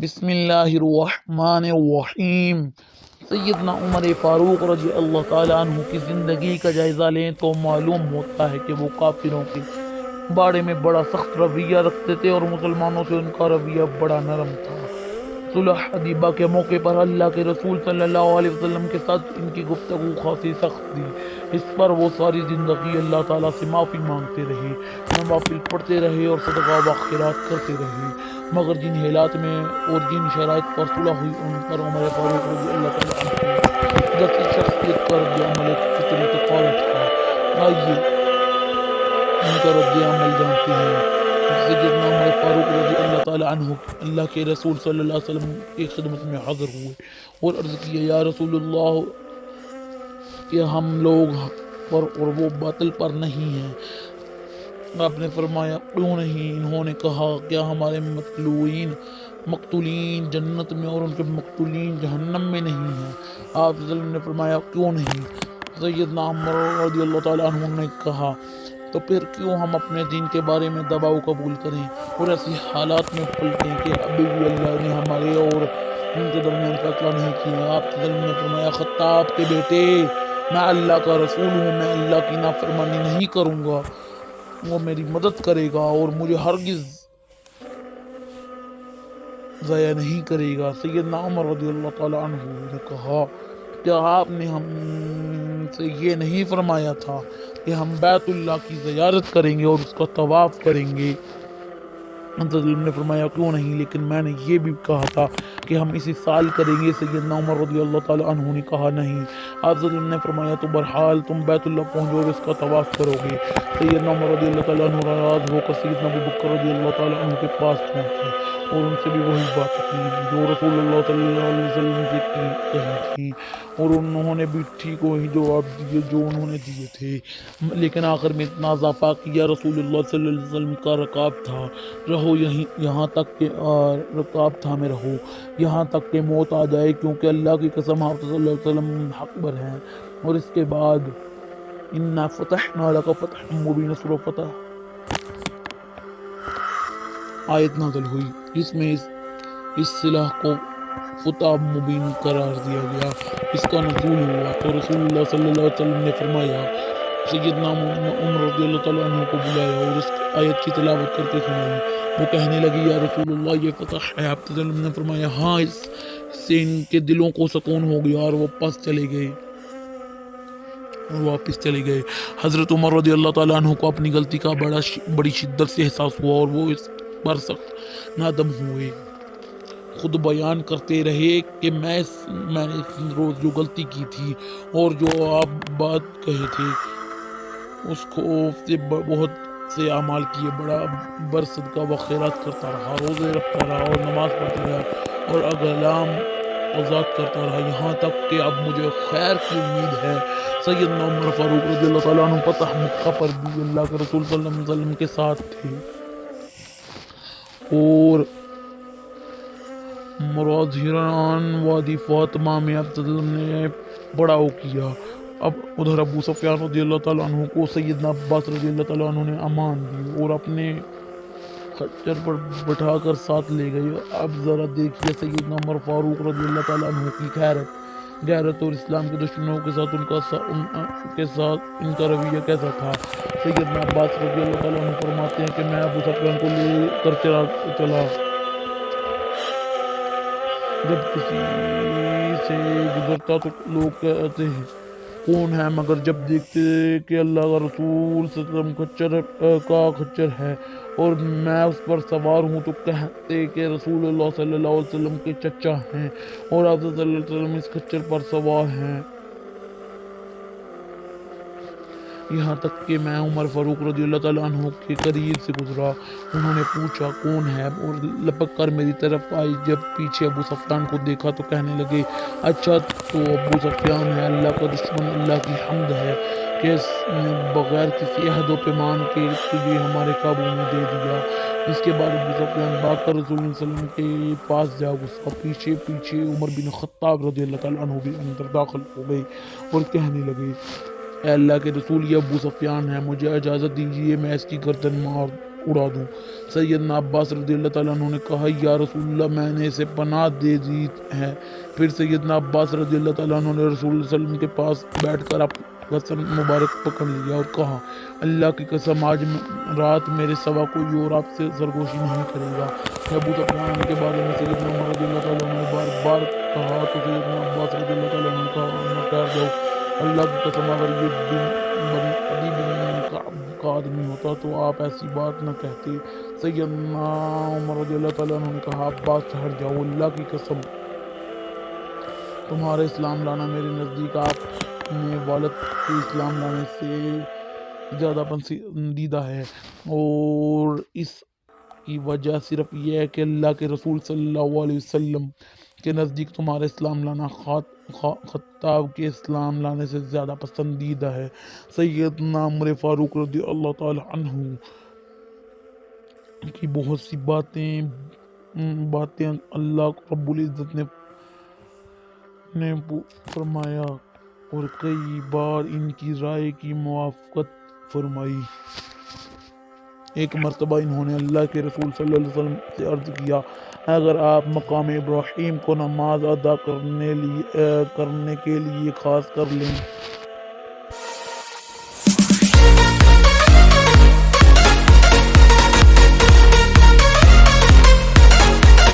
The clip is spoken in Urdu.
بسم اللہ الرحمن الرحیم۔ سیدنا عمر فاروق رضی اللہ تعالیٰ عنہ کی زندگی کا جائزہ لیں تو معلوم ہوتا ہے کہ وہ کافروں کے بارے میں بڑا سخت رویہ رکھتے تھے اور مسلمانوں سے ان کا رویہ بڑا نرم تھا۔ صلح حدیبہ کے موقع پر اللہ کے رسول صلی اللہ علیہ وسلم کے ساتھ ان کی گفتگو خاصی سخت تھی۔ اس پر وہ ساری زندگی اللہ تعالیٰ سے معافی مانگتے رہے، نوافل پڑھتے رہے اور صدقہ و خیرات کرتے رہے، مگر جن حالات میں اور جن شرائط پر صلح ہوئی ان پر عمر فاروق رضی اللہ تعالیٰ عنہ جیسی شخصیت کا رد عمل ایک فطری تقاضا تھا۔ آئیے ان کا رد عمل جانتے ہیں۔ سیدنا عمر فاروق رضی اللہ تعالیٰ عنہ اللہ کے رسول صلی اللہ علیہ وسلم کی خدمت میں حاضر ہوئے اور عرض کیا، یا رسول اللہ، کہ ہم لوگ حق پر اور وہ باطل پر نہیں ہیں۔ آپ نے فرمایا، کیوں نہیں؟ انہوں نے کہا، کیا ہمارے مقتولین جنت میں اور ان کے مقتولین جہنم میں نہیں ہیں؟ آپ صلی اللہ علیہ وسلم نے فرمایا، کیوں نہیں؟ سیدنا عمر رضی اللہ تعالیٰ عنہ نے کہا، تو پھر کیوں ہم اپنے دین کے بارے میں دباؤ قبول کریں اور ایسی حالات میں پلٹیں کہ ابھی بھی اللہ نے ہمارے اور ان کے درمیان فیصلہ نہیں کیا؟ آپ صلی اللہ علیہ وسلم نے فرمایا، خطاب کے بیٹے، میں اللہ کا رسول ہوں، میں اللہ کی نافرمانی نہیں کروں گا، وہ میری مدد کرے گا اور مجھے ہرگز ضائع نہیں کرے گا۔ سیدنا عمر رضی اللہ تعالیٰ عنہ نے کہا، کیا آپ نے ہم سے یہ نہیں فرمایا تھا کہ ہم بیت اللہ کی زیارت کریں گے اور اس کا طواف کریں گے؟ نے فرمایا، کیوں نہیں، لیکن میں نے یہ بھی کہا تھا کہ ہم اسی سال کریں گے۔ سیدنا عمر رضی اللہ تعالیٰ عنہ نے کہا، نہیں۔ آپ نے فرمایا، تو بہرحال تم بیت اللہ پہنچو اور اس کا طواف کرو گے۔ سیدنا عمر رضی اللہ تعالیٰ عنہ ناراض ہو کر سیدنا ابوبکر رضی اللہ تعالیٰ عنہ کے پاس پہنچے اور ان سے بھی وہی بات کی جو رسول اللہ صلی اللہ علیہ وسلم سے کہی تھی، اور انہوں نے بھی ٹھیک وہی جواب دیے جو انہوں نے دیے تھے، لیکن آخر میں اتنا اضافہ کیا، رسول اللہ صلی اللہ علیہ وسلم کا رکاب تھا، رہو یہاں تک کہ رکاب تھامے رہو یہاں تک کہ موت آ جائے، کیونکہ اللہ کی قسم آپ صلی اللہ علیہ وسلم حق بر ہیں۔ اور اس کے بعد اِنَّا فَتَحْنَا لَكَ فَتْحًا مُبِينًا سورہ فتح آیت نازل ہوئی، جس میں اس صلح کو فتح مبین قرار دیا گیا۔ اس کا نزول ہوا تو رسول اللہ صلی اللہ علیہ وسلم نے فرمایا، سیدنا عمر رضی اللہ تعالیٰ عنہ کو بلایا اور اس آیت کی تلاوت کرتے سنائی۔ وہ کہنے لگی، یا رسول اللہ، یہ فتح ہے؟ آپ صلی اللہ علیہ وسلم نے فرمایا، ہاں، اس سے ان کے دلوں کو سکون ہو گیا اور وہ واپس چلے گئے۔ حضرت عمر رضی اللہ تعالیٰ عنہ کو اپنی غلطی کا بڑی شدت سے احساس ہوا اور وہ اس پر سخت نادم ہوئے۔ خود بیان کرتے رہے کہ میں نے اس روز جو غلطی کی تھی اور جو آپ بات کہے تھے اس کو سے بہت سے اعمال کیے، بڑا صدقہ و خیرات کرتا رہا، روزے رکھتا رہا اور نماز پڑھتا رہا اور اغلام آزاد کرتا رہا، یہاں تک کہ اب مجھے خیر کی امید ہے۔ سیدنا عمر فاروق رضی اللہ تعالیٰ عنہ فتح مکہ پر بھی اللہ کے رسول صلی اللہ علیہ وسلم کے ساتھ تھے اور مراجران وادی فاطمہ میں اب صلی اللہ علیہ وسلم نے پڑاؤ کیا۔ اب ادھر ابو سفیان رضی اللہ تعالیٰ عنہ کو سیدنا عباس رضی اللہ تعالیٰ عنہ نے امان دی اور اپنے خچر پر بٹھا کر ساتھ لے گئے۔ اب ذرا دیکھیے سیدنا عمر فاروق رضی اللہ تعالیٰ عنہ کی غیرت اور اسلام کے دشمنوں کے ساتھ ان کا رویہ کیسا تھا۔ سیدنا عباس رضی اللہ تعالیٰ عنہ فرماتے ہیں کہ میں ابو سفیان کو لے کر چلا، جب کسی سے گزرتا تو لوگ کہتے ہیں کون ہے، مگر جب دیکھتے کہ اللہ کا رسول صلی اللہ علیہ وسلم خچر ہے اور میں اس پر سوار ہوں تو کہتے کہ رسول اللہ صلی اللہ علیہ وسلم کے چچا ہیں اور آپ صلی اللہ علیہ وسلم اس خچر پر سوار ہیں۔ یہاں تک کہ میں عمر فاروق رضی اللہ تعالیٰ عنہ کے قریب سے گزرا، انہوں نے پوچھا کون ہے اور لپک کر میری طرف آئی۔ جب پیچھے ابو سفیان کو دیکھا تو کہنے لگے، اچھا تو ابو سفیان ہے، اللہ کا دشمن، اللہ کی حمد ہے کہ اس نے بغیر کسی عہد و پیمان کے تجھے ہمارے قابو میں دے دیا۔ اس کے بعد ابو سفیان بھاگ کر رسول اللہ صلی اللہ علیہ وسلم کے پاس جا گھسا۔ پیچھے عمر بن خطاب رضی اللہ تعالیٰ عنہ بھی اندر داخل ہو گئے اور کہنے لگے، اے اللہ کے رسول، یہ ابو سفیان ہے، مجھے اجازت دیجیے میں اس کی گردن مار اڑا دوں۔ سیدنا عباس رضی اللہ تعالیٰ عنہ نے کہا یا رسول اللہ میں نے اسے پناہ دے دی ہے۔ پھر سیدنا عباس رضی اللہ تعالیٰ عنہ نے رسول اللہ صلی اللہ علیہ وسلم کے پاس بیٹھ کر اپنا سر مبارک پکڑ لیا اور کہا اللہ کی قسم آج رات میرے سوا کوئی اور آپ سے سرگوشی نہیں کرے گا۔ ابو سفیان کے بارے میں سیدنا عمر رضی اللہ تعالیٰ عنہ نے بار بار کہا تو سیدنا عباس رضی اللہ تعالیٰ عنہ نے کہا نہ ٹھہر جاؤ، اللہ کی قسم اگر یہ بنی عدی بن کعب کا آدمی ہوتا تو آپ ایسی بات نہ کہتے۔ سیدنا عمر رضی اللہ تعالیٰ عنہ نے کہا عباس ٹھہر جاؤ، اللہ کی قسم تمہارا اسلام لانا میرے نزدیک آپ نے والد کے اسلام لانے سے زیادہ پسندیدہ ہے، اور اس کی وجہ صرف یہ ہے کہ اللہ کے رسول صلی اللہ علیہ وسلم کے نزدیک تمہارا اسلام لانا خطاب کے اسلام لانے سے زیادہ پسندیدہ ہے۔ سیدنا عمر فاروق رضی اللہ تعالی عنہ کی بہت سی باتیں اللہ رب العزت نے فرمایا اور کئی بار ان کی رائے کی موافقت فرمائی۔ ایک مرتبہ انہوں نے اللہ کے رسول صلی اللہ علیہ وسلم سے عرض کیا اگر آپ مقام ابراہیم کو نماز ادا کرنے کے لیے خاص کر لیں